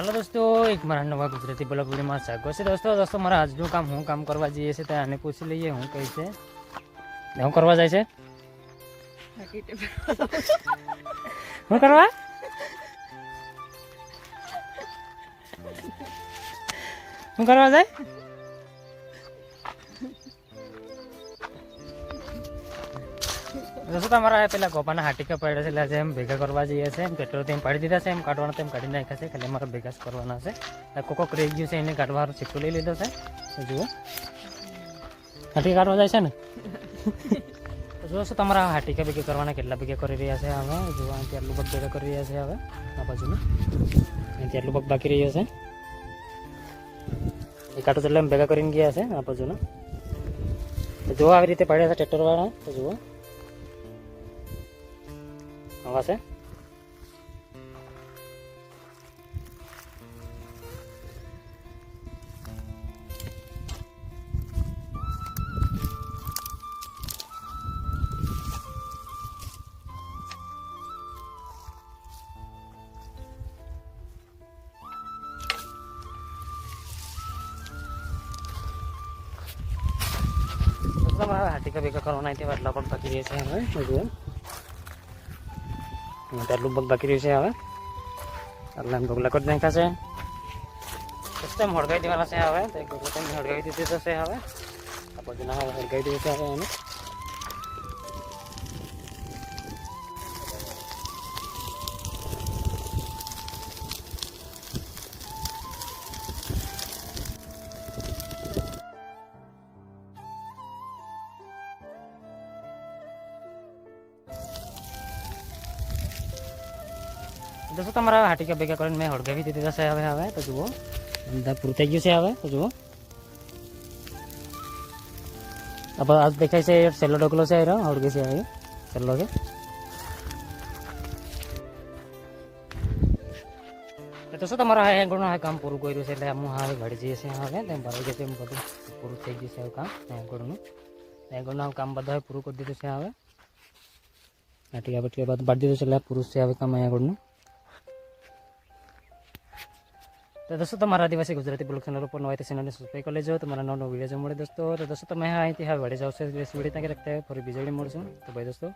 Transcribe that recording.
હાલો દોસ્તો, એક મારા નવા ગુજરાતી બ્લોગ વિડીયોમાં સ્વાગત છે. દોસ્તો મારા આજનું કામ હું કામ કરવા જઈએ છે ત્યાં આને પૂછી લઈએ હું કહે છે. હું કરવા જાય છે? હું કરવા હું કરવા જાય? દોસ્તો તમારા પેલા ગોપાના હાટીકા પડ્યા છે એટલે આજે એમ ભેગા કરવા જઈએ છે. એમ પેટ્રોલ તેમ પાડી દીધા છે, એમ કાઢવાના તેમ કાઢી નાખ્યા છે. ખાલી અમારે ભેગા કરવાના છે. કોક રહી ગયું છે એને કાઢવાનું સિક્કો લઈ લીધો છે. જુઓ હાટીકા કાઢવા જાય છે ને. જુઓ શું તમારા હાટીકા ભેગા કરવાના કેટલા ભેગા કરી રહ્યા છે હવે. જુઓ અહીંથી આટલું પગ ભેગા કરી રહ્યા છે હવે. આ બાજુનું અહીંથી આટલું પગ બાકી રહ્યો છે. એ કાઢો એટલે એમ ભેગા કરીને ગયા છે આ બાજુનું. જુઓ આવી રીતે પડ્યા છે ટ્રેક્ટરવાળા. તો જુઓ આવા છે. તમારે હાટીકા ભેગા કરવાના તે આટલા પણ બાકી રહે છે હવે. જુઓ આટલું પગ બાકી રહ્યું છે હવે. આટલા એમ ઢોકલા કરી નાખ્યા છે. સિસ્ટમ હળગાવી દેવાના છે હવે. તો એક ઢોકલા તેમ હળગાવી દીધી થશે હવે. આ બાજુના હવે હળગાવી દીધું છે હવે એને. દોસ્તો તમારા હાટીકા ભેગા કરીને મેં હળગાવી દીધી છે હવે. તો જુઓ બધા પૂરું થઈ ગયું છે હવે. તો જુઓ આજ દેખાય છે છેલ્લો ઢોકલો છે એનો હળગે છે હવે. છેલ્લો છે. તો શું તમારા હેંગોળનું કામ પૂરું કર્યું છે એટલે હું હવે ઘડી જઈએ છીએ હવે. તેમ ભરાઈ ગયું છે એમ બધું પૂરું થઈ ગયું છે હવે કામ હેંગોળનું કામ બધા પૂરું કરી દીધું છે હવે. હાટીકા બટીકા બધું પાડી દીધું છે એટલે પૂરું છે હવે કામ હેંગોળનું. તો દોસ્તો તમારા આદિવાસી ગુજરાતી બ્લોગ ચેનલ ઉપર નવા ચેનલને સબસ્ક્રાઈબ કરી લેજો. તમારા નવો વિડીયો મળે દોસ્તો. તો દોસ્તો તમે અહીંથી હવે વળી જાવ છો વિડીયો ત્યાં રાખતા ફરી બીજા મળશું. તો ભાઈ દોસ્તો